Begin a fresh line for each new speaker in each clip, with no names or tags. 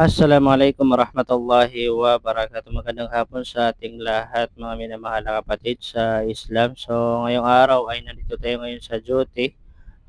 Assalamualaikum warahmatullahi wabarakatuh. Magandang hapon sa ating lahat mga minamahal na kapatid sa Islam. So, ngayong araw ay nandito tayo ngayon sa duty.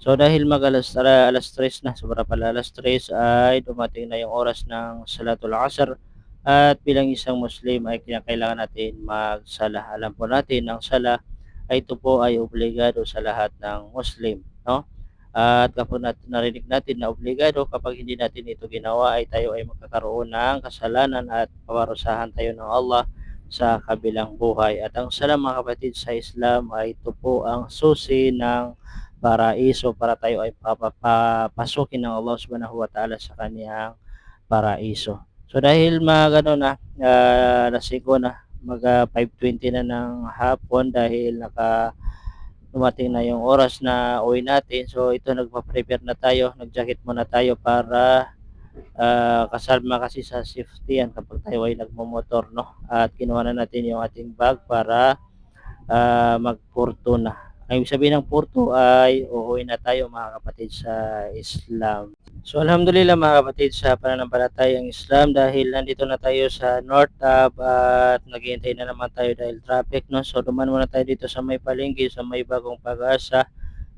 So, dahil alas 3 na, sobra pala alas 3 ay dumating na yung oras ng Salatul Asr at bilang isang Muslim ay kailangan natin magsala. Alam po natin ang sala ay ito po ay obligado sa lahat ng Muslim, no? At kapag narinig natin na obligado kapag hindi natin ito ginawa ay tayo ay magkakaroon ng kasalanan at paparusahan tayo ng Allah sa kabilang buhay. At ang sala mga kapatid sa Islam ay ito po ang susi ng paraiso para tayo ay papapasukin ng Allah Subhanahu wa Ta'ala sa kaniyang paraiso. So dahil ano na, alas 5 na, mag 5:20 na ng hapon dahil dumating na yung oras na uwi natin. So ito nagpa-prepare na tayo, nag-jacket muna tayo para kasama kasi sa safety yan kapag tayo ay nagmomotor, no? At kinuha na natin yung ating bag para magporto na. Ang ibig sabihin ng porto ay uuwi na tayo mga kapatid sa Islam. So alhamdulillah mga kapatid sa pananampalatayang Islam dahil nandito na tayo sa North Tab at naghihintay na naman tayo dahil traffic, no. So dumaan muna tayo dito sa may palengke sa may Bagong Pag-asa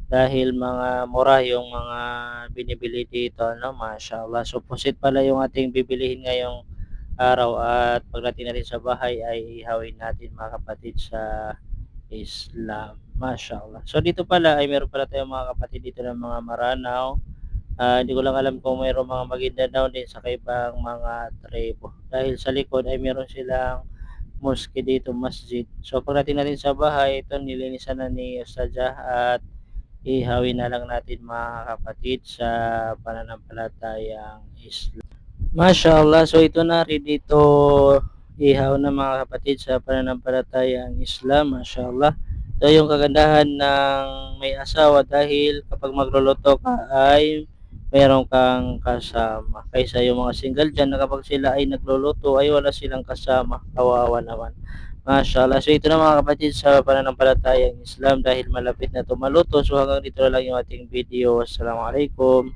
dahil mga mura yung mga binibili dito, no, mashallah. So pusit pala yung ating bibilihin ngayong araw at pagdating natin sa bahay ay ihawin natin mga kapatid sa Islam. Mashallah. So dito pala ay meron pala tayong mga kapatid dito ng mga Maranao. Hindi ko lang alam kung mayroong mga Maguindanao din sa ibang mga tribo. Dahil sa likod ay meron silang mosque dito, masjid. So pagdating natin sa bahay, ito nilinisan na ni Ustadzah at ihawin na lang natin mga kapatid sa pananampalatayang Islam. Mashallah, so ito na rin dito ihaw na mga kapatid sa pananampalatayang Islam, mashallah. Ito yung kagandahan ng may asawa dahil kapag magluluto ka ay meron kang kasama. Kaysa yung mga single dyan na kapag sila ay nagluluto ay wala silang kasama. Kawawa naman. Mashallah. So ito na mga kapatid sa pananampalatayang Islam dahil malapit na ito maluto. So hanggang dito na lang yung ating video. Assalamualaikum.